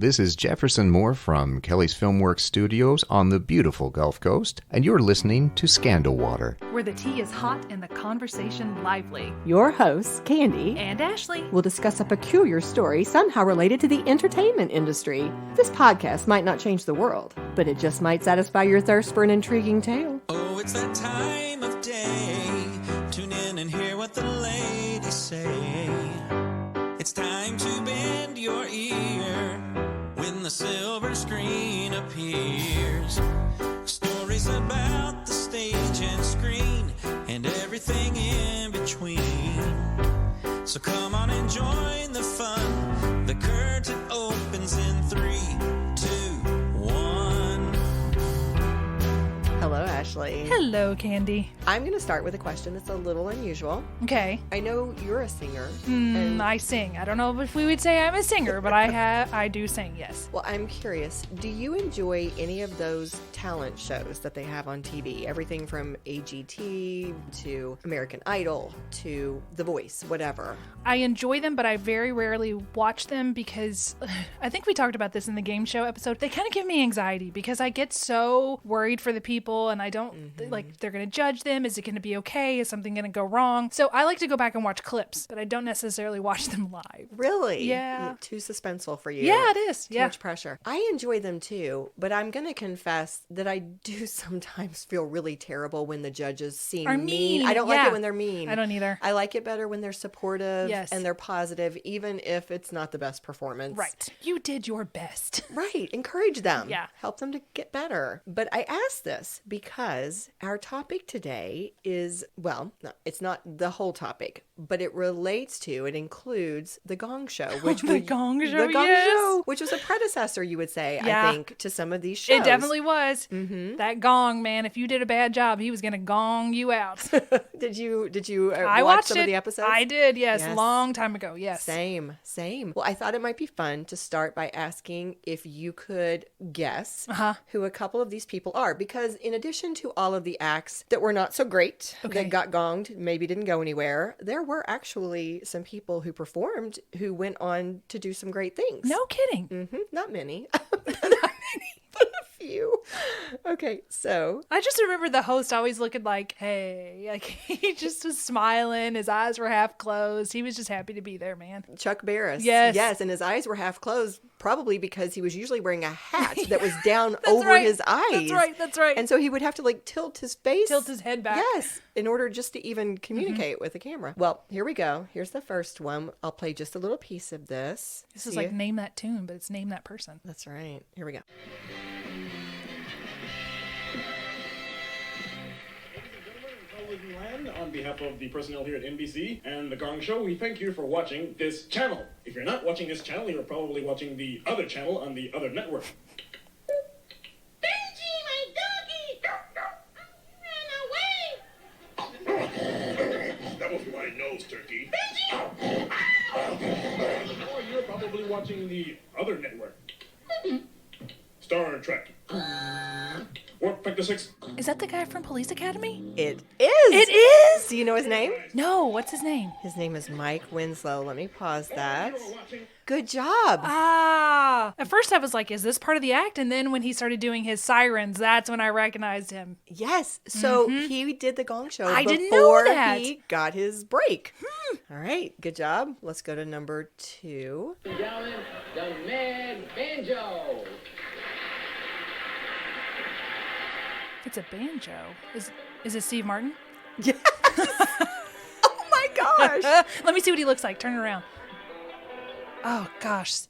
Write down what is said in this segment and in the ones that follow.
This is Jefferson Moore from Kelly's Filmworks Studios on the beautiful Gulf Coast, and you're listening to Scandal Water, where the tea is hot and the conversation lively. Your hosts, Candy and Ashley, will discuss a peculiar story somehow related to the entertainment industry. This podcast might not change the world, but it just might satisfy your thirst for an intriguing tale. Oh, it's that time of day. Tune in and hear what the ladies say. It's time to bend your ear when the silver screen appears. Stories about the stage and screen and everything in between. So come on and join the fun. The curtain opens in 3, 2, 1. Hello, Ashley. Hello, Candy. I'm going to start with a question that's a little unusual. Okay. I know you're a singer. I sing. I don't know if we would say I'm a singer, but I do sing, yes. Well, I'm curious, do you enjoy any of those talent shows that they have on TV? Everything from AGT to American Idol to The Voice, whatever. I enjoy them, but I very rarely watch them because I think we talked about this in the game show episode. They kind of give me anxiety because I get so worried for the people and I don't, like, they're going to judge them. Is it going to be okay? Is something going to go wrong? So I like to go back and watch clips, but I don't necessarily watch them live. Really? Yeah. Too suspenseful for you. Yeah, it is. Too much pressure. I enjoy them too, but I'm going to confess that I do sometimes feel really terrible when the judges seem mean. I don't like it when they're mean. I don't either. I like it better when they're supportive and they're positive, even if it's not the best performance. Right. You did your best. Right. Encourage them. Yeah. Help them to get better. But I asked this because our topic today is, well, no, it's not the whole topic, but it relates to, it includes The Gong Show. The Gong Show, which was a predecessor, you would say, yeah. I think, to some of these shows. It definitely was. Mm-hmm. That Gong, man, if you did a bad job, he was going to gong you out. Did you I watch watched some of the episodes? I did, yes. Long time ago, yes. Same. Well, I thought it might be fun to start by asking if you could guess who a couple of these people are. Because in addition to all of the acts that were not so great, that got gonged, maybe didn't go anywhere, there were actually some people who performed who went on to do some great things. No kidding. Mm-hmm. Not many. But a few. Okay, so I just remember the host always looking like, hey, like he just was smiling. His eyes were half closed. He was just happy to be there, man. Chuck Barris. Yes, and his eyes were half closed, probably because he was usually wearing a hat that was down over his eyes. That's right. And so he would have to like tilt his face. Tilt his head back. Yes, in order just to even communicate with the camera. Well, here we go. Here's the first one. I'll play just a little piece of this. This is like Name That Tune, but it's Name That Person. That's right. Here we go. On behalf of the personnel here at NBC and The Gong Show, we thank you for watching this channel. If you're not watching this channel, you're probably watching the other channel on the other network. Benji, my doggy! Ran away! That was my nose, turkey. Benji! Or you're probably watching the other network. Star Trek. Warp Factor 6. Is that the guy from Police Academy? It is. It is? Do you know his name? No, what's his name? His name is Mike Winslow. Let me pause that. Good job. At first I was like, is this part of the act? And then when he started doing his sirens, that's when I recognized him. Yes. So he did the Gong Show I didn't know before that. he got his break. All right. Good job. Let's go to number 2. Gentlemen, the Mad Banjo. It's a banjo. Is it Steve Martin? Yes. Oh my gosh. Let me see what he looks like. Turn around. Oh gosh.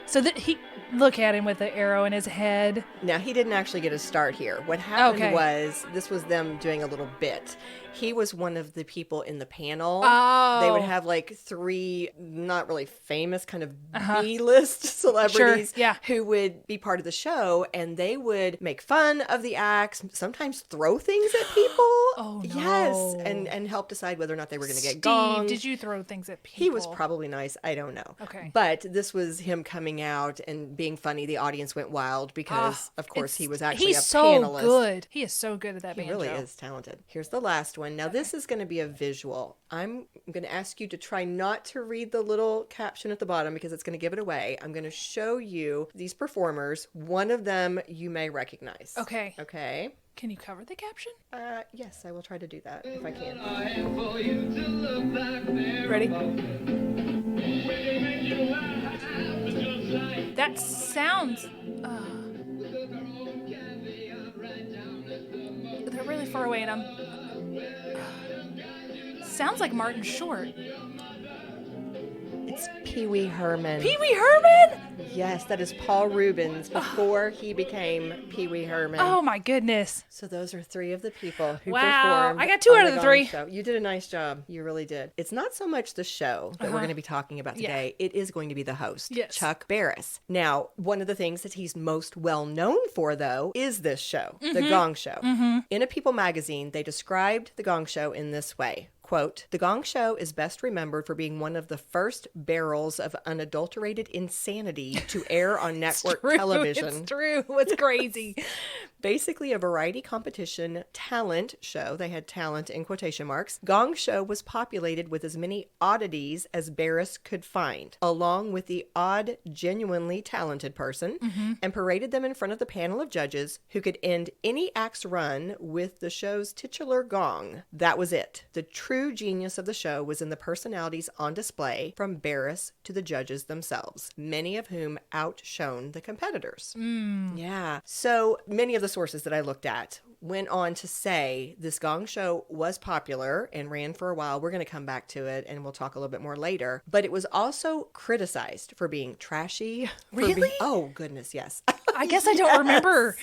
So he look at him with the arrow in his head. Now, he didn't actually get a start here. What happened was, this was them doing a little bit. He was one of the people in the panel. Oh. They would have like 3 not really famous kind of B-list celebrities who would be part of the show, and they would make fun of the acts, sometimes throw things at people. Oh, no. Yes, and help decide whether or not they were going to get Steve, gonged. did you throw things at people? He was probably nice. I don't know. Okay. But this was him coming out and being funny. The audience went wild because, of course, he was actually a panelist. He's so good. He is so good at that banjo. He really is talented. Here's the last one. Now, this is going to be a visual. I'm going to ask you to try not to read the little caption at the bottom because it's going to give it away. I'm going to show you these performers. One of them you may recognize. Okay. Okay. Can you cover the caption? Yes, I will try to do that if I can. Ready? That sounds... they're really far away and I'm... sounds like Martin Short. It's Pee Wee Herman. Pee Wee Herman? Yes, that is Paul Rubens before he became Pee Wee Herman. Oh my goodness. So those are three of the people who Wow. performed. I got 2 on out of the Gong 3. Show. You did a nice job. You really did. It's not so much the show that we're going to be talking about today. It is going to be the host, Yes. Chuck Barris. Now, one of the things that he's most well known for, though, is this show, The Gong Show. In a People magazine, they described The Gong Show in this way. Quote, "The Gong Show is best remembered for being one of the first barrels of unadulterated insanity to air on network television." It's true. It's crazy. Basically a variety competition talent show. They had talent in quotation marks. Gong Show was populated with as many oddities as Barris could find, along with the odd, genuinely talented person, and paraded them in front of the panel of judges who could end any act's run with the show's titular gong. That was it. The true genius of the show was in the personalities on display, from Barris to the judges themselves, many of whom outshone the competitors. Yeah. So many of the sources that I looked at went on to say this Gong Show was popular and ran for a while. We're going to come back to it and we'll talk a little bit more later. But it was also criticized for being trashy. Really? Oh, goodness, yes. I guess I don't remember.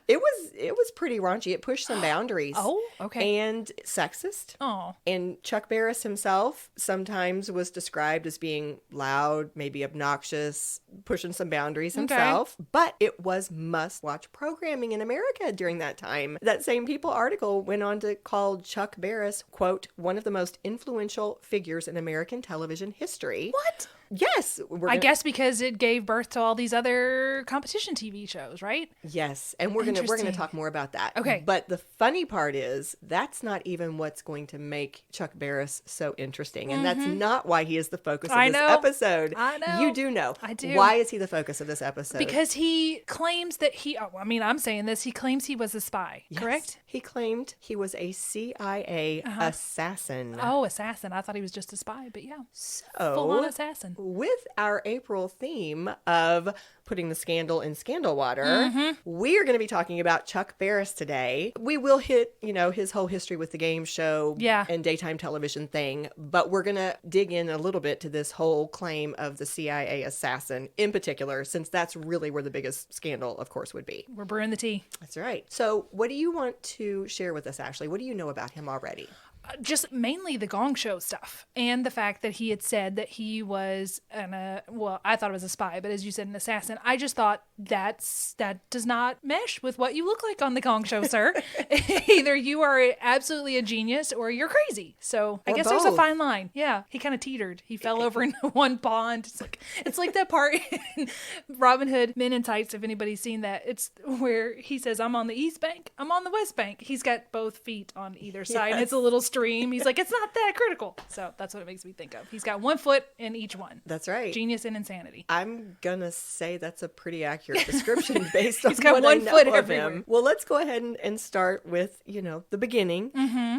It was pretty raunchy. It pushed some boundaries. Oh, okay. And sexist. Oh. And Chuck Barris himself sometimes was described as being loud, maybe obnoxious, pushing some boundaries himself. But it was must-watch programming in America during that time. That same People article went on to call Chuck Barris, quote, "one of the most influential figures in American television history." What? Yes. I guess because it gave birth to all these other competition TV shows, right? Yes, and we're gonna Interesting. talk more about that. Okay. But the funny part is that's not even what's going to make Chuck Barris so interesting, and that's not why he is the focus of I this know. episode. I know. You do know. I do. Why is he the focus of this episode? Because he claims that I'm saying this, he claims he was a spy, Yes. correct? He claimed he was a CIA assassin. Oh, assassin. I thought he was just a spy, but yeah. So, Full-on assassin. with our April theme of putting the scandal in scandal water, we are going to be talking about Chuck Barris today. We will hit, his whole history with the game show and daytime television thing, but we're going to dig in a little bit to this whole claim of the CIA assassin in particular, since that's really where the biggest scandal, of course, would be. We're brewing the tea. That's right. So what do you want to share with us, Ashley? What do you know about him already? Just mainly the Gong Show stuff and the fact that he had said that he was I thought it was a spy, but as you said, an assassin. I just thought that does not mesh with what you look like on the Gong Show, sir. Either you are absolutely a genius or you're crazy. So I Or guess there's a both. fine line. Yeah, he kind of teetered. He fell over into one pond. It's like that part in Robin Hood Men in Tights, if anybody's seen that. It's where he says, "I'm on the East Bank, I'm on the West Bank." He's got both feet on either side. And it's a little stream. He's like, it's not that critical. So that's what it makes me think of. He's got one foot in each one. That's right. Genius and insanity. I'm gonna say that's a pretty accurate description based on He's got what one I know foot of everywhere. him. Well, let's go ahead and start with, the beginning.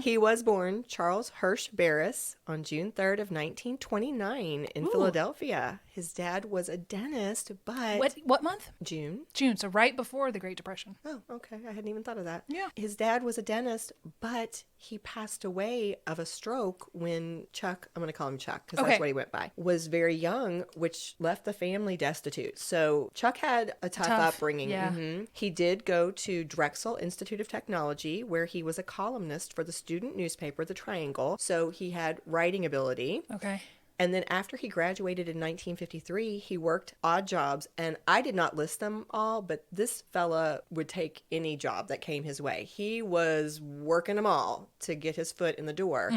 He was born Charles Hirsch Barris on June 3rd of 1929 in Philadelphia. His dad was a dentist, but... What month? June. June. So right before the Great Depression. Oh, okay. I hadn't even thought of that. Yeah. His dad was a dentist, but he passed away of a stroke when Chuck, I'm going to call him Chuck because Okay. that's what he went by, was very young, which left the family destitute. So Chuck had a tough upbringing. Yeah. He did go to Drexel Institute of Technology, where he was a columnist for the student newspaper, The Triangle. So he had writing ability. Okay. And then after he graduated in 1953, he worked odd jobs. And I did not list them all, but this fella would take any job that came his way. He was working them all to get his foot in the door.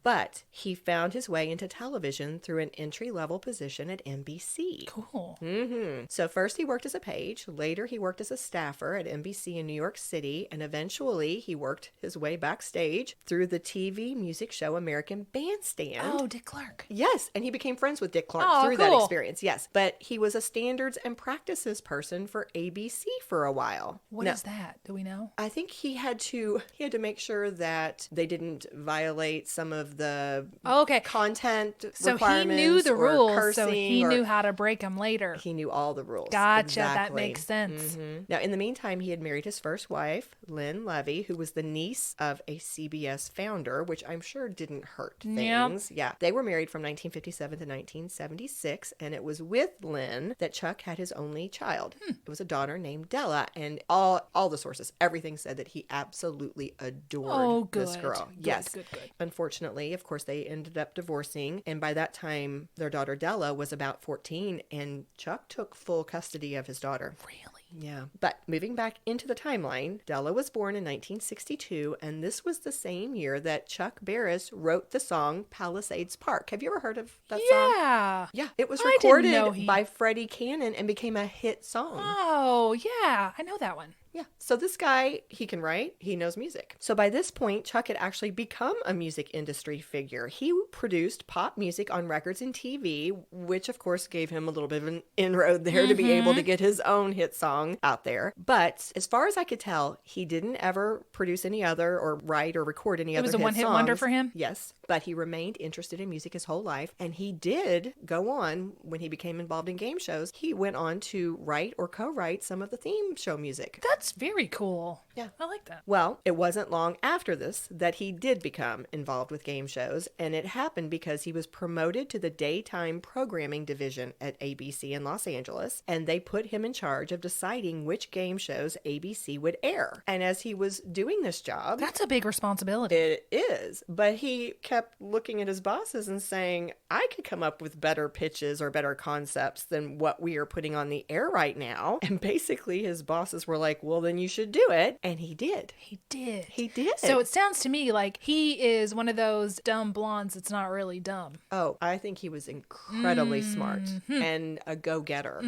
But he found his way into television through an entry-level position at NBC. Cool. So first he worked as a page. Later he worked as a staffer at NBC in New York City. And eventually he worked his way backstage through the TV music show American Bandstand. Oh, Dick Clark. Yes, and he became friends with Dick Clark through that experience. Yes, but he was a standards and practices person for ABC for a while. What is that? Do we know? I think he had to make sure that they didn't violate some of the content so requirements. He knew the rules, cursing, so he knew how to break them later. He knew all the rules. Gotcha, exactly. that makes sense. Now, in the meantime, he had married his first wife, Lynn Levy, who was the niece of a CBS founder, which I'm sure didn't hurt things. Yeah, they were married from 1957 to 1976, and it was with Lynn that Chuck had his only child. It was a daughter named Della, and all the sources, everything said that he absolutely adored this girl. Yes. Good. Unfortunately, of course, they ended up divorcing, and by that time, their daughter Della was about 14, and Chuck took full custody of his daughter. Really? Yeah. But moving back into the timeline, Della was born in 1962, and this was the same year that Chuck Barris wrote the song Palisades Park. Have you ever heard of that song? Yeah. Yeah. It was I didn't know recorded by Freddie Cannon and became a hit song. Oh, yeah. I know that one. Yeah. So this guy, he can write, he knows music. So by this point, Chuck had actually become a music industry figure. He produced pop music on records and TV, which of course gave him a little bit of an inroad there to be able to get his own hit song out there. But as far as I could tell, he didn't ever produce any other or write or record any other hit songs. It was a one-hit wonder for him? Yes. But he remained interested in music his whole life. And he did go on, when he became involved in game shows, he went on to write or co-write some of the theme show music. That's very cool. Yeah. I like that. Well, it wasn't long after this that he did become involved with game shows, and it happened because he was promoted to the daytime programming division at ABC in Los Angeles, and they put him in charge of deciding which game shows ABC would air. And as he was doing this job... That's a big responsibility. It is, but he kept looking at his bosses and saying, I could come up with better pitches or better concepts than what we are putting on the air right now. And basically his bosses were like, well, then you should do it. And he did. He did. He did. So it sounds to me like he is one of those dumb blondes that's not really dumb. Oh, I think he was incredibly smart and a go-getter.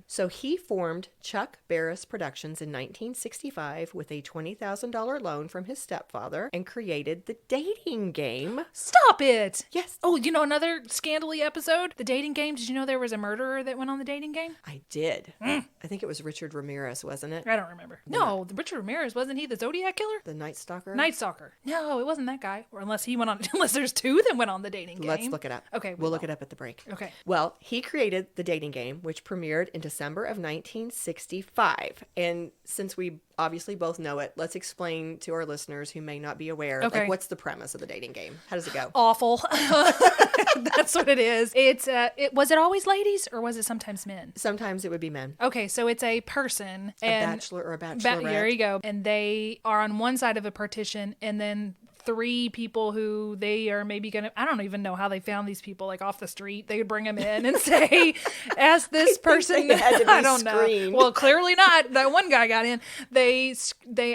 So he formed Chuck Barris Productions in 1965 with a $20,000 loan from his stepfather and created the dating game. Stop it! Yes. Oh, you know another scandally episode? The dating game. Did you know there was a murderer that went on the dating game? I did. I think it was Richard Ramirez, wasn't it? I don't remember. No, Richard Ramirez, wasn't he the Zodiac killer? The Night Stalker? Night Stalker. No, it wasn't that guy. Or unless he went on, unless there's two that went on the dating game. Let's look it up. Okay. We'll look it up at the break. Okay. Well, he created the dating game, which premiered in December of 1965. And since we obviously both know it, let's explain to our listeners who may not be aware. Okay. Like, what's the premise of the dating game? How does it go? Awful. That's what it is. Was it always ladies or was it sometimes men? Sometimes it would be men. Okay, so it's a person. A bachelor or a bachelorette. There you go. And they are on one side of a partition, and then three people who they are maybe gonna, I don't even know how they found these people, like off the street. They would bring them in and say, ask this person. They had to be I don't screened. know. Well, clearly not. That one guy got in. They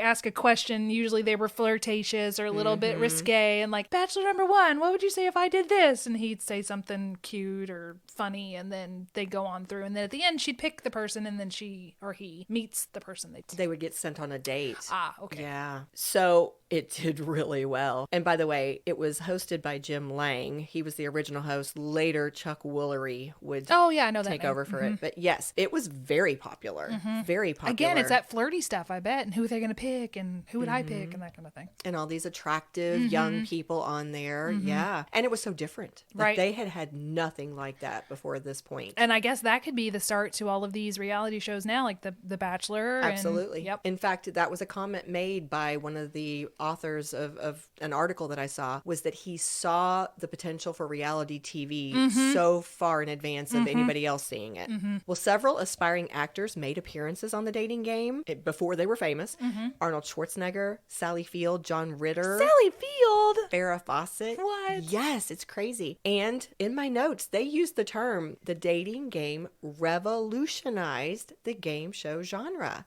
ask a question. Usually they were flirtatious or a little bit risque, and like, bachelor number one, what would you say if I did this? And he'd say something cute or funny, and then they go on through, and then at the end she'd pick the person, and then she or he meets the person they would get sent on a date. Okay. Yeah. So it did really well. And by the way, it was hosted by Jim Lang. He was the original host. Later, Chuck Woolery would I know that take name. over for it. But yes, it was very popular. Very popular. Again, it's that flirty stuff, I bet, and who they're going to pick, and who would I pick, and that kind of thing. And all these attractive young people on there. Yeah. And it was so different. Like, Right. They had nothing like that before this point. And I guess that could be the start to all of these reality shows now, like The Bachelor. Absolutely. Yep. In fact, that was a comment made by one of the authors of of an article that I saw was that he saw the potential for reality TV so far in advance of anybody else seeing it. Well, several aspiring actors made appearances on the dating game before they were famous. Arnold Schwarzenegger, Sally Field, John Ritter. Sally Field. Farrah Fawcett. What? Yes, it's crazy. And in my notes, they used the term, the dating game revolutionized the game show genre.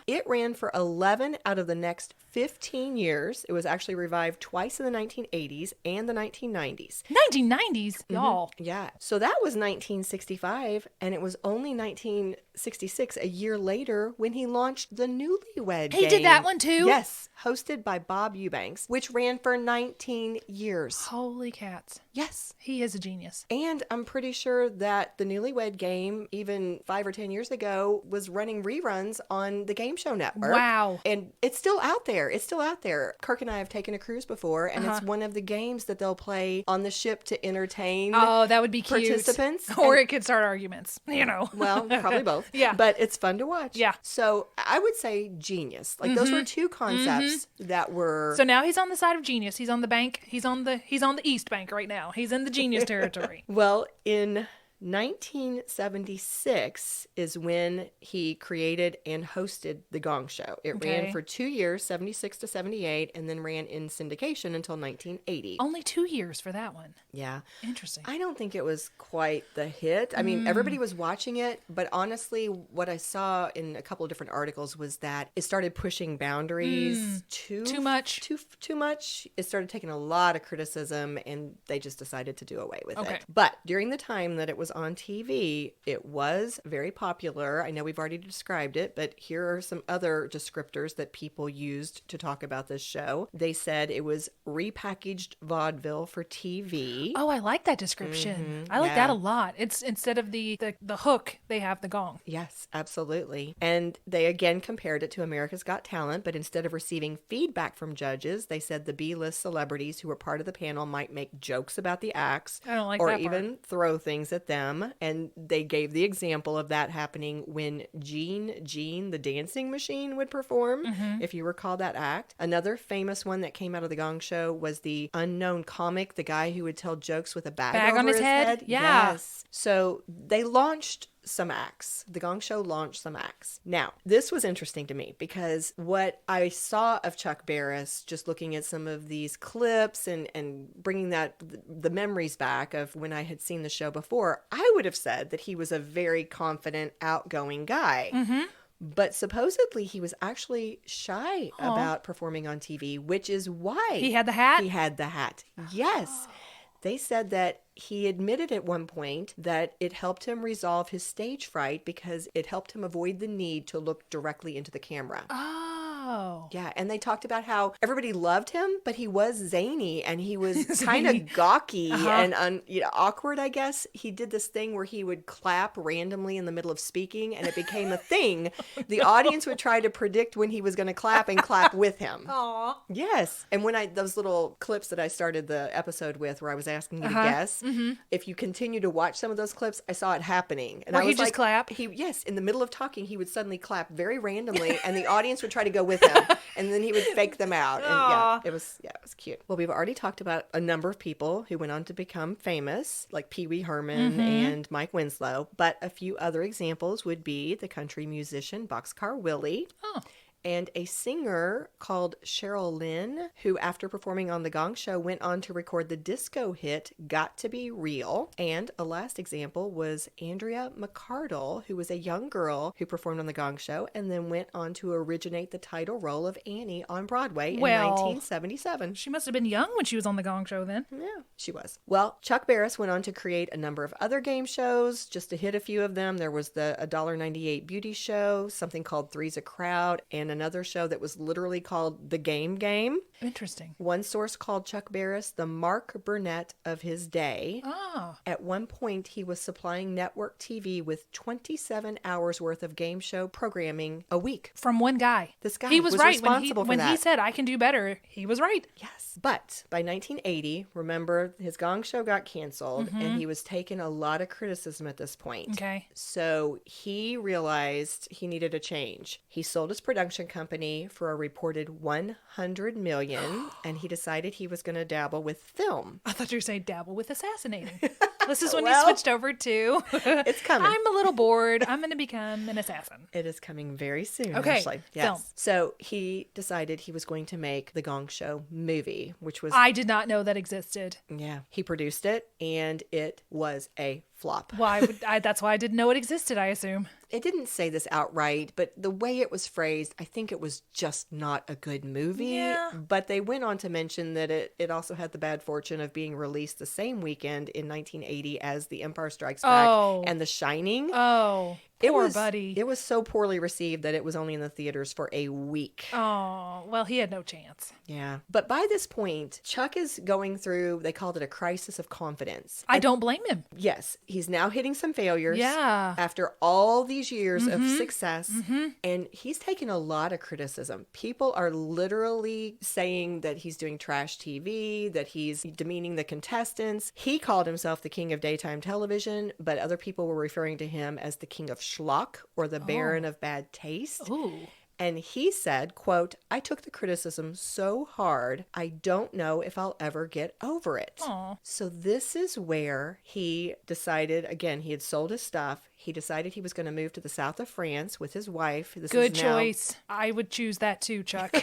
It ran for 11 out of the next 15 years. It was actually revived twice in the 1980s and the 1990s. 1990s, y'all. Yeah. So that was 1965, and it was only 1966, a year later, when he launched the Newlywed He game. did that one too? Yes. Hosted by Bob Eubanks, which ran for 19 years. Holy cats. Yes. He is a genius. And I'm pretty sure that the Newlywed Game, even 5 or 10 years ago, was running reruns on the Game Show Network. Wow. And it's still out there. It's still out there. Kirk and I have taken a cruise before, and it's one of the games that they'll play on the ship to entertain that would be cute. participants. Or And- it could start arguments, you know. well, probably both. Yeah. But it's fun to watch. Yeah. So I would say genius. Like those were two concepts that were... So now he's on the side of genius. He's on the bank. He's on the East Bank right now. He's in the genius territory. Well, in 1976 is when he created and hosted The Gong Show. It Okay. ran for 2 years, 76 to 78, and then ran in syndication until 1980. Only 2 years for that one. Yeah. Interesting. I don't think it was quite the hit. I mean, everybody was watching it, but honestly, what I saw in a couple of different articles was that it started pushing boundaries too much. Too much. It started taking a lot of criticism, and they just decided to do away with Okay. it. But during the time that it was on TV, it was very popular. I know we've already described it, but here are some other descriptors that people used to talk about this show. They said it was repackaged vaudeville for TV. Oh, I like that description. I like that a lot. It's instead of the hook, they have the gong. Yes, absolutely. And they again compared it to America's Got Talent, but instead of receiving feedback from judges, they said the B-list celebrities who were part of the panel might make jokes about the acts I don't like or that part. even throw things at them. And they gave the example of that happening when Gene, the dancing machine, would perform, if you recall that act. Another famous one that came out of the Gong Show was the unknown comic, the guy who would tell jokes with a bag over on his head? Yeah. Yes. So they launched some acts. The Gong Show launched some acts. Now, this was interesting to me because what I saw of Chuck Barris, just looking at some of these clips and bringing the memories back of when I had seen the show before, I would have said that he was a very confident, outgoing guy. But supposedly he was actually shy about performing on TV, which is why He had the hat? He had the hat. Yes. They said that he admitted at one point that it helped him resolve his stage fright because it helped him avoid the need to look directly into the camera. Oh. Yeah, and they talked about how everybody loved him, but he was zany and he was kind of gawky and awkward, I guess. He did this thing where he would clap randomly in the middle of speaking, and it became a thing. The audience would try to predict when he was going to clap and clap with him. Aw. Yes. And when those little clips that I started the episode with where I was asking you to guess, if you continue to watch some of those clips, I saw it happening. And Where I he was just like, clap? Yes, in the middle of talking, he would suddenly clap very randomly and the audience would try to go with him. And then he would fake them out. And it was cute. Well, we've already talked about a number of people who went on to become famous, like Pee Wee Herman and Mike Winslow. But a few other examples would be the country musician Boxcar Willie. Oh. And a singer called Cheryl Lynn, who after performing on The Gong Show went on to record the disco hit Got to Be Real. And a last example was Andrea McCardle, who was a young girl who performed on The Gong Show and then went on to originate the title role of Annie on Broadway in 1977. She must have been young when she was on the Gong Show then. Yeah, she was. Well, Chuck Barris went on to create a number of other game shows. Just to hit a few of them, there was the $1.98 beauty show, something called Three's a Crowd, and another show that was literally called The Game. Interesting. One source called Chuck Barris the Mark Burnett of his day. Oh. At one point, he was supplying network TV with 27 hours worth of game show programming a week. From one guy. This guy he was was right responsible for when he that. said I can do better. He was right. Yes. But by 1980, remember, his Gong Show got canceled and he was taking a lot of criticism at this point. Okay. So he realized he needed a change. He sold his production production company for a reported $100 million, and he decided he was going to dabble with film. I thought you were saying dabble with assassinating. This is when Well, you switched over to, it's coming. I'm a little bored. I'm going to become an assassin. It is coming very soon, Okay, Ashley. Yes. film. So he decided he was going to make the Gong Show movie, which was, I did not know that existed. yeah, he produced it, and it was a flop. Why would I? That's why I didn't know it existed, I assume. It didn't say this outright, but the way it was phrased, I think it was just not a good movie. Yeah. But they went on to mention that it also had the bad fortune of being released the same weekend in 1980 as The Empire Strikes Back and The Shining. Oh, poor buddy. It was so poorly received that it was only in the theaters for a week. Oh, well, he had no chance. Yeah. But by this point, Chuck is going through, they called it a crisis of confidence. I don't blame him. Yes, he's now hitting some failures. Yeah. After all these years of success. And he's taken a lot of criticism. People are literally saying that he's doing trash TV, that he's demeaning the contestants. He called himself the king of daytime television, but other people were referring to him as the king of schlock or the baron of bad taste. Ooh. And he said, quote, I took the criticism so hard, I don't know if I'll ever get over it. Aw. So this is where he decided, again, he had sold his stuff. He decided he was going to move to the south of France with his wife. This Good is now... choice. I would choose that too, Chuck.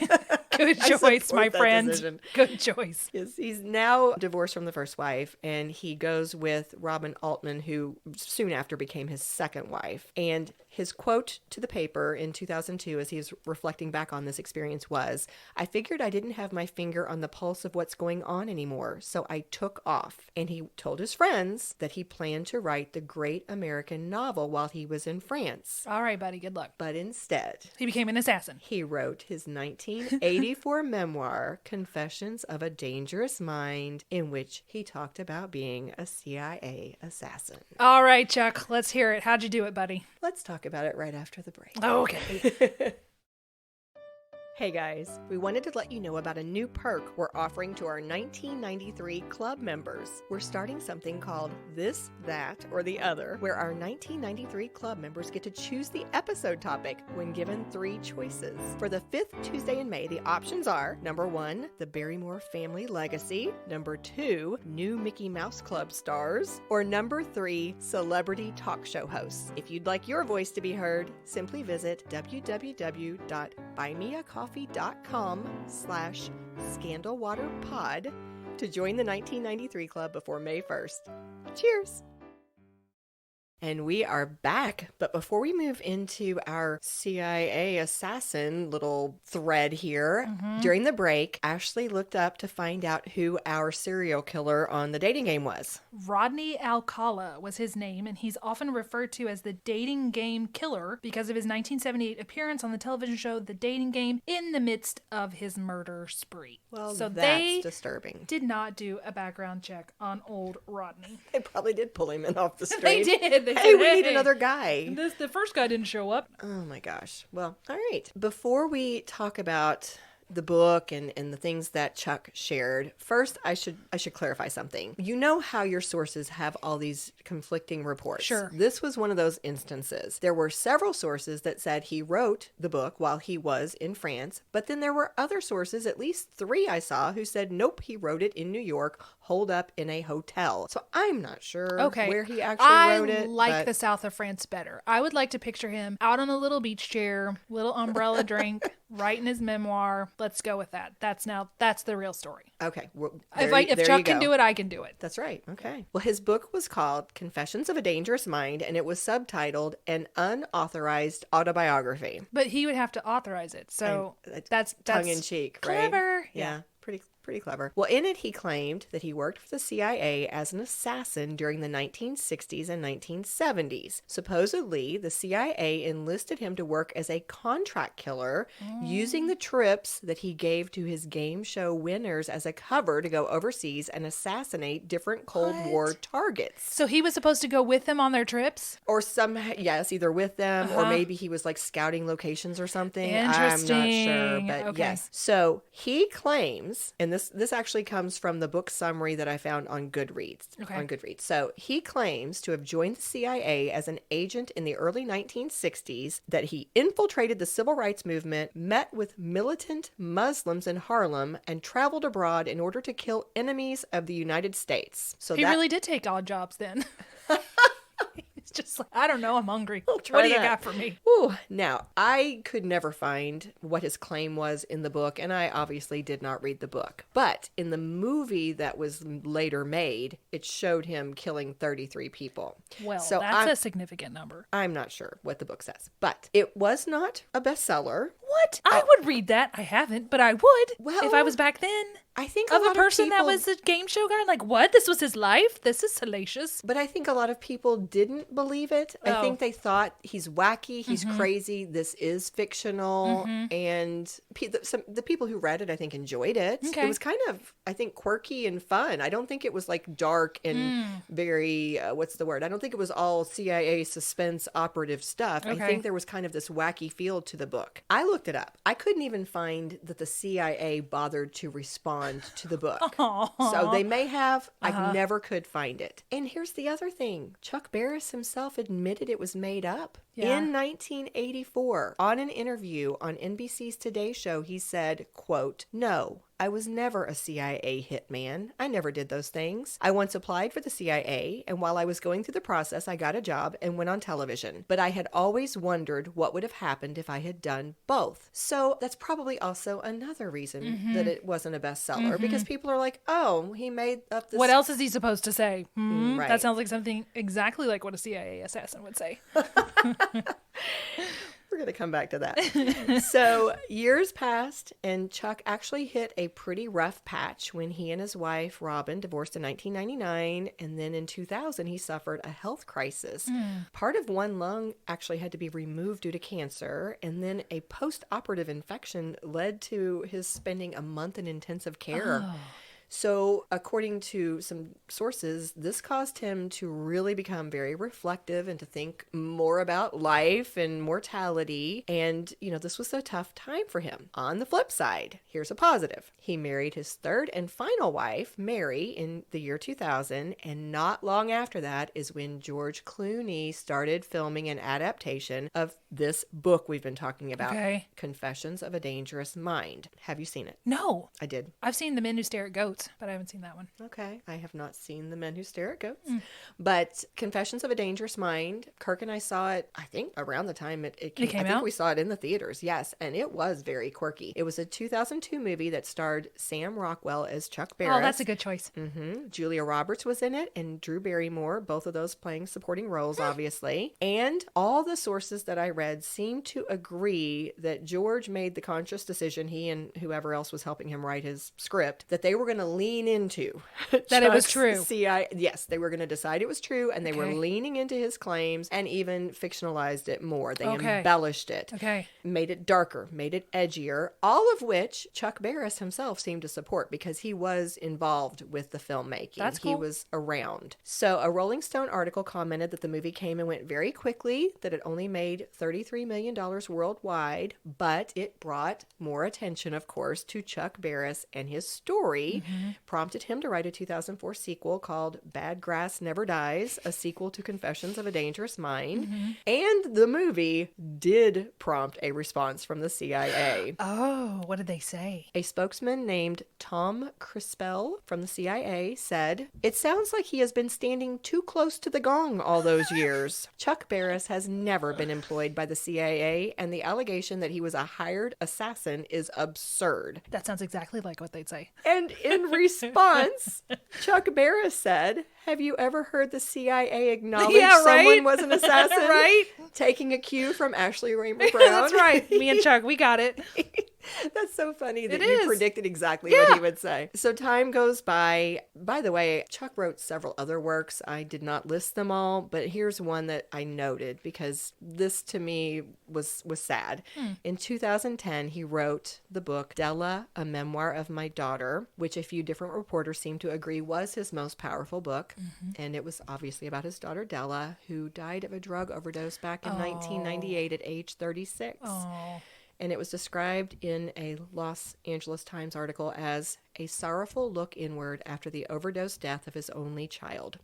Good choice, my that friend. decision. Good choice. Yes, he's now divorced from the first wife, and he goes with Robin Altman, who soon after became his second wife. And his quote to the paper in 2002, as he was reflecting back on this experience, was, I figured I didn't have my finger on the pulse of what's going on anymore, so I took off. And he told his friends that he planned to write the great American novel while he was in France. All right, buddy. Good luck. But instead, He became an assassin. he wrote his 1984 memoir, Confessions of a Dangerous Mind, in which he talked about being a CIA assassin. All right, Chuck. Let's hear it. How'd you do it, buddy? Let's talk about it right after the break. Okay. Hey guys, we wanted to let you know about a new perk we're offering to our 1993 club members. We're starting something called This, That, or the Other, where our 1993 club members get to choose the episode topic when given 3 choices. For the 5th Tuesday in May, the options are number 1, the Barrymore family legacy, number 2, new Mickey Mouse Club stars, or number 3, celebrity talk show hosts. If you'd like your voice to be heard, simply visit www.buymeacoffee.com/scandalwaterpod to join the 1993 club before May 1st. Cheers! And we are back. But before we move into our CIA assassin little thread here, during the break, Ashley looked up to find out who our serial killer on the dating game was. Rodney Alcala was his name, and he's often referred to as the dating game killer because of his 1978 appearance on the television show The Dating Game in the midst of his murder spree. Well, so that's they disturbing. did not do a background check on old Rodney. They probably did pull him in off the street. They did. They Hey, said, we need another guy. The first guy didn't show up. Oh my gosh. Well, all right. Before we talk about the book and the things that Chuck shared, first I should clarify something. You know how your sources have all these conflicting reports. Sure. This was one of those instances. There were several sources that said he wrote the book while he was in France, but then there were other sources, at least 3 I saw, who said nope, he wrote it in New York, holed up in a hotel. So I'm not sure where he actually wrote it. I like the south of France better. I would like to picture him out on a little beach chair, little umbrella drink, writing his memoir. Let's go with that. That's the real story. Okay. Well, If Chuck can do it, I can do it. That's right. Okay. Well, his book was called Confessions of a Dangerous Mind, and it was subtitled An Unauthorized Autobiography. But he would have to authorize it. So that's tongue in cheek, right? Clever. Yeah. Pretty clever. Well, in it, he claimed that he worked for the CIA as an assassin during the 1960s and 1970s. Supposedly, the CIA enlisted him to work as a contract killer, using the trips that he gave to his game show winners as as a cover to go overseas and assassinate different Cold War targets. So he was supposed to go with them on their trips? Or yes, either with them or maybe he was like scouting locations or something. Interesting. I'm not sure, but Okay. yes. So he claims, and this actually comes from the book summary that I found on Goodreads. So he claims to have joined the CIA as an agent in the early 1960s, that he infiltrated the civil rights movement, met with militant Muslims in Harlem, and traveled abroad in order to kill enemies of the United States. So He really did take odd jobs then. It's just like, I don't know, I'm hungry. What do you got for me? Ooh, now, I could never find what his claim was in the book, and I obviously did not read the book. But in the movie that was later made, it showed him killing 33 people. Well, so that's a significant number. I'm not sure what the book says, but it was not a bestseller. What? I would read that. I haven't, but I would. Well, if I was back then. I think Of a a lot person of that people, was a game show guy? Like, what? This was his life? This is salacious. But I think a lot of people didn't believe it. I think they thought he's wacky, he's crazy, this is fictional, and the people who read it, I think, enjoyed it. Okay. It was kind of, I think, quirky and fun. I don't think it was like dark and very, what's the word? I don't think it was all CIA suspense operative stuff. Okay. I think there was kind of this wacky feel to the book. I looked it up. I couldn't even find that the CIA bothered to respond to the book. So they may have. I never could find it. And here's the other thing. Chuck Barris himself admitted it was made up. Yeah. In 1984, on an interview on NBC's Today Show, he said, quote, "No, I was never a CIA hitman. I never did those things. I once applied for the CIA, and while I was going through the process, I got a job and went on television. But I had always wondered what would have happened if I had done both." So that's probably also another reason that it wasn't a bestseller, because people are like, oh, he made up this. What else is he supposed to say? Right. That sounds like something exactly like what a CIA assassin would say. We're going to come back to that. So years passed, and Chuck actually hit a pretty rough patch when he and his wife, Robin, divorced in 1999. And then in 2000, he suffered a health crisis. Part of one lung actually had to be removed due to cancer. And then a post-operative infection led to his spending a month in intensive care. So, according to some sources, this caused him to really become very reflective and to think more about life and mortality. And, this was a tough time for him. On the flip side, here's a positive. He married his third and final wife, Mary, in the year 2000. And not long after that is when George Clooney started filming an adaptation of this book we've been talking about, Okay. Confessions of a Dangerous Mind. Have you seen it? No. I did. I've seen The Men Who Stare at Goats, but I haven't seen that one. Okay. I have not seen The Men Who Stare at Goats. But Confessions of a Dangerous Mind, Kirk and I saw it, I think, around the time it came came I think out? we saw it in the theaters, yes. And it was very quirky. It was a 2002 movie that starred Sam Rockwell as Chuck Barris. Oh, that's a good choice. Julia Roberts was in it, and Drew Barrymore, both of those playing supporting roles, obviously. And all the sources that I read seem to agree that George made the conscious decision, he and whoever else was helping him write his script, that they were going to lean into That it was Chuck's true. CIA. Yes, they were going to decide it was true, and they were Okay. leaning into his claims and even fictionalized it more. They Okay. embellished it. Okay. Made it darker, made it edgier, all of which Chuck Barris himself seemed to support because he was involved with the filmmaking. That's He cool. was around. So a Rolling Stone article commented that the movie came and went very quickly, that it only made $33 million worldwide, but it brought more attention, of course, to Chuck Barris and his story, prompted him to write a 2004 sequel called Bad Grass Never Dies, a sequel to Confessions of a Dangerous Mind. And the movie did prompt a response from the CIA. Oh, what did they say? A spokesman named Tom Crispell from the CIA said, "It sounds like he has been standing too close to the gong all those years. Chuck Barris has never been employed by the CIA, and the allegation that he was a hired assassin is absurd." That sounds exactly like what they'd say. And in response, Chuck Barris said, "Have you ever heard the CIA acknowledge Yeah, right? someone was an assassin?" Right? Taking a cue from Ashley Raymer Brown. That's right. Me and Chuck, we got it. That's so funny that It you is. predicted exactly what he would say. So time goes by. By the way, Chuck wrote several other works. I did not list them all, but here's one that I noted because this to me was sad. In 2010, he wrote the book Della, A Memoir of My Daughter, which a few different reporters seem to agree was his most powerful book. And it was obviously about his daughter Della, who died of a drug overdose back in 1998 at age 36. Oh. And it was described in a Los Angeles Times article as a sorrowful look inward after the overdose death of his only child.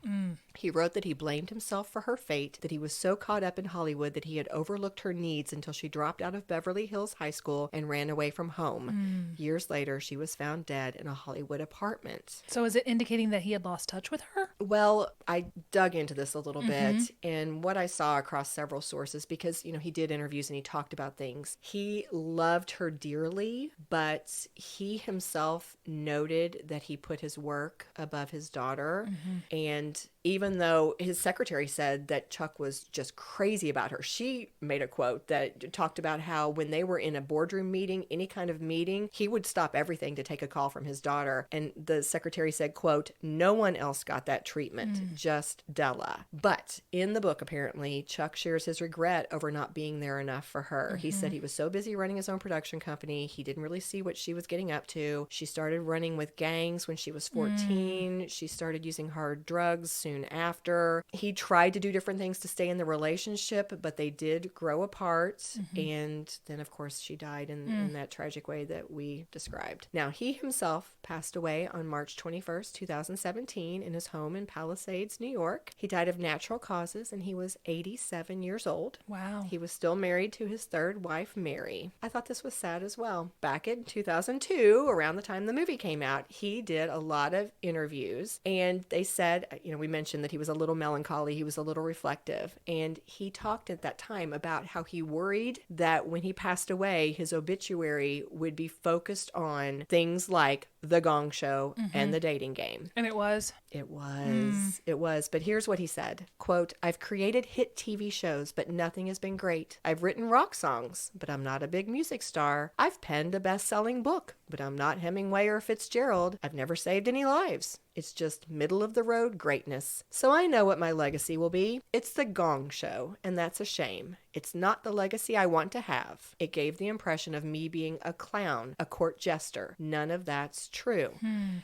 He wrote that he blamed himself for her fate, that he was so caught up in Hollywood that he had overlooked her needs until she dropped out of Beverly Hills High School and ran away from home. Years later, she was found dead in a Hollywood apartment. So is it indicating that he had lost touch with her? Well, I dug into this a little bit, and what I saw across several sources, because, you know, he did interviews and he talked about things. He loved her dearly, but he himself noted that he put his work above his daughter. And even though his secretary said that Chuck was just crazy about her, she made a quote that talked about how when they were in a boardroom meeting, any kind of meeting, he would stop everything to take a call from his daughter. And the secretary said, quote, "No one else got that treatment, just Della." But in the book, apparently, Chuck shares his regret over not being there enough for her. He said he was so busy running his own production company, he didn't really see what she was getting up to. She started running with gangs when she was 14. She started using hard drugs soon after. He tried to do different things to stay in the relationship, but they did grow apart. And then, of course, she died in that tragic way that we described. Now, he himself passed away on March 21st, 2017 in his home in Palisades, New York. He died of natural causes and he was 87 years old. Wow. He was still married to his third wife, Mary. I thought this was sad as well. Back in 2002, around the time the movie came out, he did a lot of interviews and they said, you know, we mentioned that he was a little melancholy, he was a little reflective, and he talked at that time about how he worried that when he passed away, his obituary would be focused on things like the Gong Show and the dating game. And it was? It was. It was. But here's what he said. Quote, "I've created hit TV shows, but nothing has been great. I've written rock songs, but I'm not a big music star. I've penned a best-selling book, but I'm not Hemingway or Fitzgerald. I've never saved any lives. It's just middle-of-the-road greatness. So I know what my legacy will be. It's the Gong Show, and that's a shame. It's not the legacy I want to have. It gave the impression of me being a clown, a court jester. None of that's true."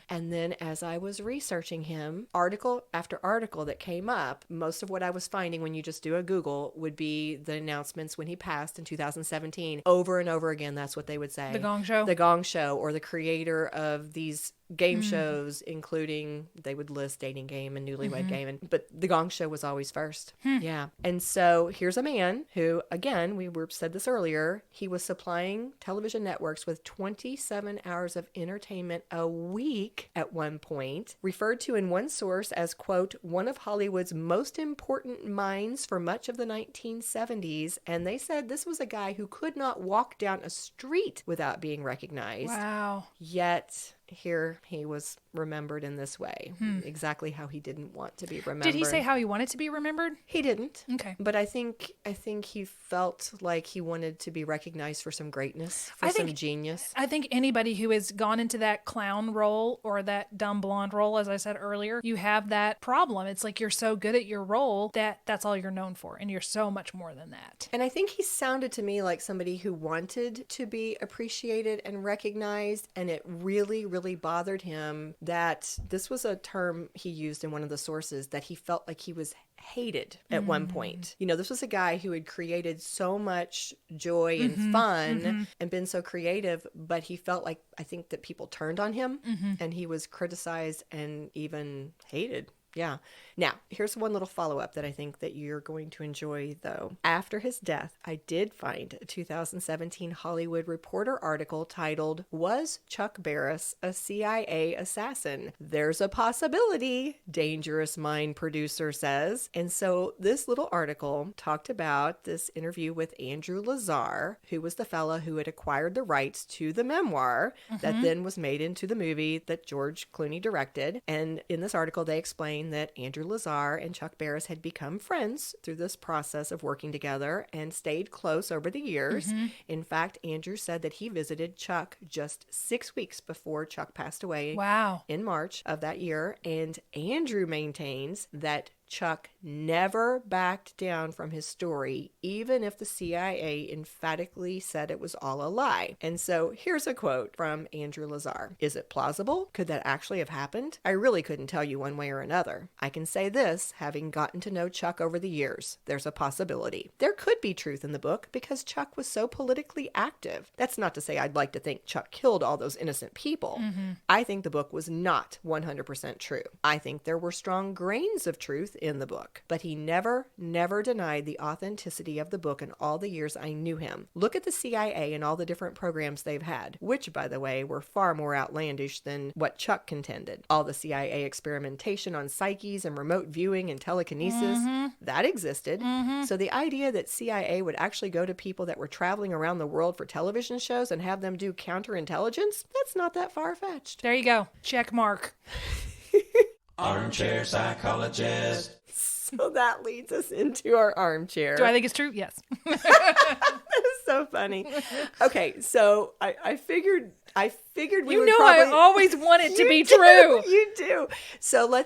And then as I was researching him, article after article that came up, most of what I was finding when you just do a Google would be the announcements when he passed in 2017. Over and over again, that's what they would say. The Gong Show? The Gong Show, or the creator of these game shows, including, they would list Dating Game and Newlywed Game, but the Gong Show was always first. Yeah. And so here's a man who, again, said this earlier, he was supplying television networks with 27 hours of entertainment a week at one point, referred to in one source as, quote, "one of Hollywood's most important minds for much of the 1970s. And they said this was a guy who could not walk down a street without being recognized. Wow. Yet here he was remembered in this way, exactly how he didn't want to be remembered. Did he say how he wanted to be remembered? He didn't. Okay. But I think he felt like he wanted to be recognized for some greatness, for some genius. I think anybody who has gone into that clown role or that dumb blonde role, as I said earlier, you have that problem. It's like you're so good at your role that that's all you're known for, and you're so much more than that. And I think he sounded to me like somebody who wanted to be appreciated and recognized, and it really, really bothered him that this was a term he used in one of the sources, that he felt like he was hated at one point. You know, this was a guy who had created so much joy and fun and been so creative, but he felt like, I think that people turned on him and he was criticized and even hated. Yeah. Now, here's one little follow-up that I think that you're going to enjoy, though. After his death, I did find a 2017 Hollywood Reporter article titled, "Was Chuck Barris a CIA assassin? There's a possibility, Dangerous Mind producer says." And so this little article talked about this interview with Andrew Lazar, who was the fella who had acquired the rights to the memoir that then was made into the movie that George Clooney directed. And in this article, they explain explained that Andrew Lazar and Chuck Barris had become friends through this process of working together and stayed close over the years. In fact, Andrew said that he visited Chuck just 6 weeks before Chuck passed away. Wow. In March of that year. And Andrew maintains that Chuck never backed down from his story, even if the CIA emphatically said it was all a lie. And so here's a quote from Andrew Lazar. Is it plausible? Could that actually have happened? I really couldn't tell you one way or another. I can say this, having gotten to know Chuck over the years, there's a possibility. There could be truth in the book because Chuck was so politically active. That's not to say I'd like to think Chuck killed all those innocent people. I think the book was not 100% true. I think there were strong grains of truth in the book, but he never denied the authenticity of the book in all the years I knew him. Look at the CIA and all the different programs they've had, which, by the way, were far more outlandish than what Chuck contended. All the CIA experimentation on psyches and remote viewing and telekinesis, that existed. So the idea that CIA would actually go to people that were traveling around the world for television shows and have them do counterintelligence, that's not that far-fetched. There you go. Check mark. Armchair psychologist. So that leads us into our armchair. Do I think it's true? Yes. That's so funny. Okay, so I figured we You would know probably... I always want it to You be do, true. You do. So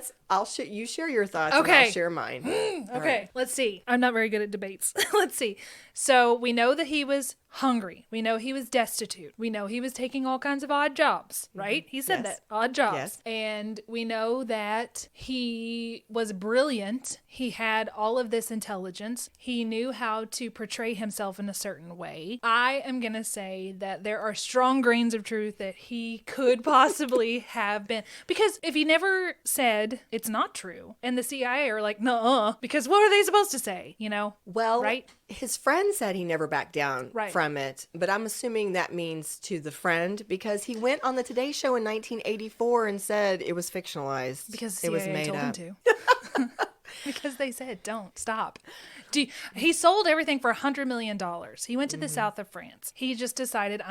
you share your thoughts and Okay. I'll share mine. Okay, let's see. I'm not very good at debates. Let's see. So we know that he was hungry. We know he was destitute. We know he was taking all kinds of odd jobs, right? He said Yes. that. Odd jobs. Yes. And we know that he was brilliant. He had all of this intelligence. He knew how to portray himself in a certain way. I am going to say that there are strong grains of truth that he could possibly have been. Because if he never said it's not true, and the CIA are like, nuh-uh, because what are they supposed to say, you know? Well, Right? his friend said he never backed down Right. from it, but I'm assuming that means to the friend because he went on the Today Show in 1984 and said it was fictionalized. Because the it was CIA made told up. him to. Because they said, don't, stop. He sold everything for $100 million. He went to the south of France. He just decided,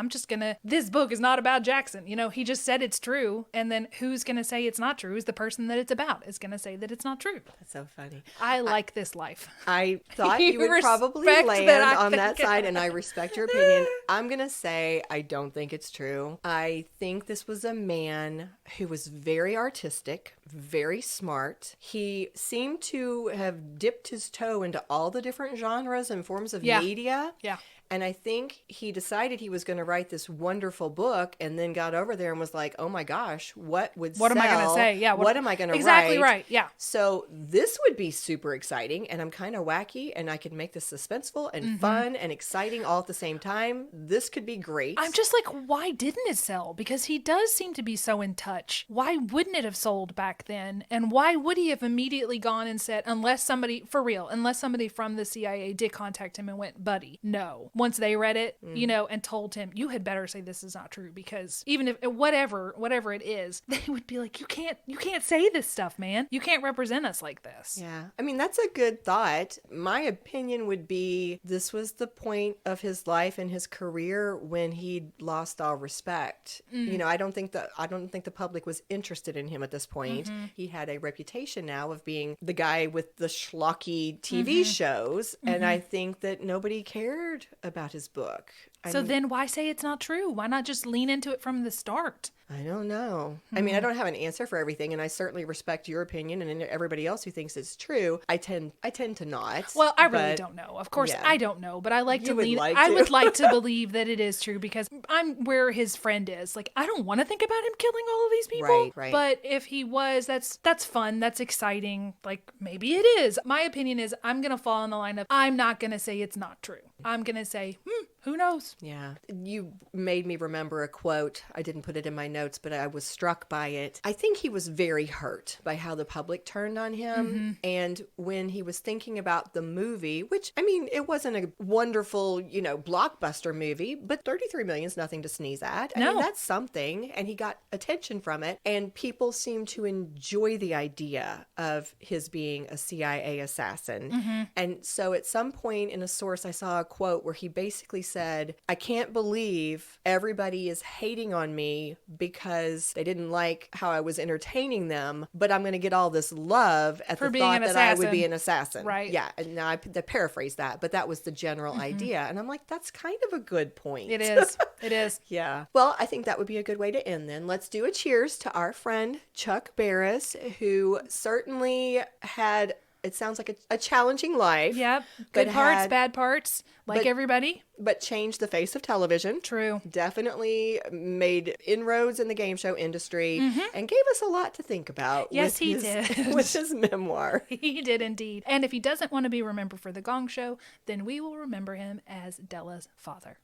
this book is not about Jackson. You know, he just said it's true. And then who's going to say it's not true is the person that it's about is going to say that it's not true. That's so funny. I like this life. I thought You you would probably respect land that I on that think- side, and I respect your opinion. I'm going to say I don't think it's true. I think this was a man who was very artistic, very smart. He seemed to have dipped his toe into all the different genres and forms of media. Yeah. And I think he decided he was going to write this wonderful book and then got over there and was like, oh my gosh, what would What am I going to sell? say? Yeah. What am I going to write? Exactly right. Yeah. So this would be super exciting, and I'm kind of wacky, and I could make this suspenseful and fun and exciting all at the same time. This could be great. I'm just like, why didn't it sell? Because he does seem to be so in touch. Why wouldn't it have sold back then? And why would he have immediately gone and said, unless somebody from the CIA did contact him and went, buddy, no. Once they read it, you know, and told him, you had better say this is not true, because even if whatever it is, they would be like, you can't say this stuff, man. You can't represent us like this. Yeah. I mean, that's a good thought. My opinion would be this was the point of his life and his career when he lost all respect. You know, I don't think the public was interested in him at this point. He had a reputation now of being the guy with the schlocky TV shows, and I think that nobody cared about his book. So then why say it's not true? Why not just lean into it from the start? I don't know. I mean, I don't have an answer for everything, and I certainly respect your opinion and everybody else who thinks it's true. I tend to not. Well, I really but- don't know. Of course, yeah. I don't know, but I like to would lean. like I to. would like to believe that it is true because I'm where his friend is. Like, I don't want to think about him killing all of these people. Right. But if he was, that's fun. That's exciting. Like, maybe it is. My opinion is I'm gonna fall in the line of I'm not gonna say it's not true. I'm gonna say, who knows? Yeah. You made me remember a quote. I didn't put it in my notes, but I was struck by it. I think he was very hurt by how the public turned on him. And when he was thinking about the movie, which, I mean, it wasn't a wonderful, you know, blockbuster movie, but 33 million is nothing to sneeze at. I mean, that's something. And he got attention from it. And people seemed to enjoy the idea of his being a CIA assassin. And so at some point in a source, I saw a quote where he basically said, I can't believe everybody is hating on me because they didn't like how I was entertaining them, but I'm going to get all this love at For the being thought an that I would assassin. be an assassin. Right. Yeah. And now I paraphrase that, but that was the general idea. And I'm like, that's kind of a good point. It is. It is. Yeah. Well, I think that would be a good way to end then. Let's do a cheers to our friend Chuck Barris, who certainly had, it sounds like a challenging life. Yep. but Good parts, had- bad parts, like but- everybody. But changed the face of television. True. Definitely made inroads in the game show industry and gave us a lot to think about. Yes, with he his, did. With his memoir. He did indeed. And if he doesn't want to be remembered for the Gong Show, then we will remember him as Della's father.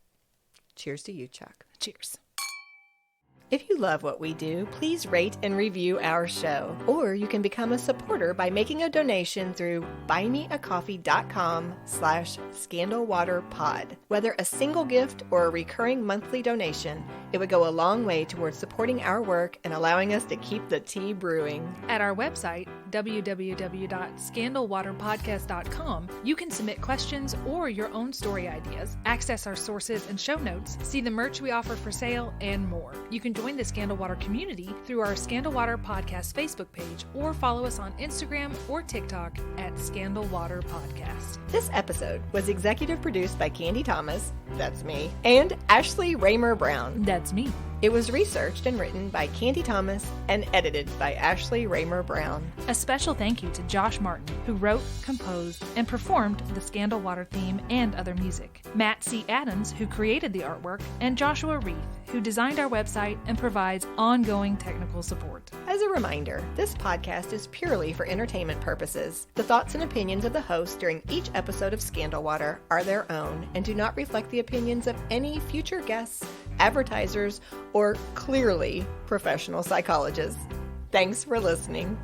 Cheers to you, Chuck. Cheers. If you love what we do, please rate and review our show. Or you can become a supporter by making a donation through buymeacoffee.com/scandalwaterpod. Whether a single gift or a recurring monthly donation, it would go a long way towards supporting our work and allowing us to keep the tea brewing. At our website, www.scandalwaterpodcast.com, you can submit questions or your own story ideas, access our sources and show notes, see the merch we offer for sale, and more. You can join the Scandal Water community through our Scandal Water Podcast Facebook page or follow us on Instagram or TikTok at Scandal Water Podcast. This episode was executive produced by Candy Thomas, that's me, and Ashley Raymer Brown. That's me. It was researched and written by Candy Thomas and edited by Ashley Raymer Brown. A special thank you to Josh Martin, who wrote, composed, and performed the Scandal Water theme and other music. Matt C. Adams, who created the artwork, and Joshua Reith, who designed our website and provides ongoing technical support. As a reminder, this podcast is purely for entertainment purposes. The thoughts and opinions of the host during each episode of Scandal Water are their own and do not reflect the opinions of any future guests, advertisers, or clearly professional psychologists. Thanks for listening.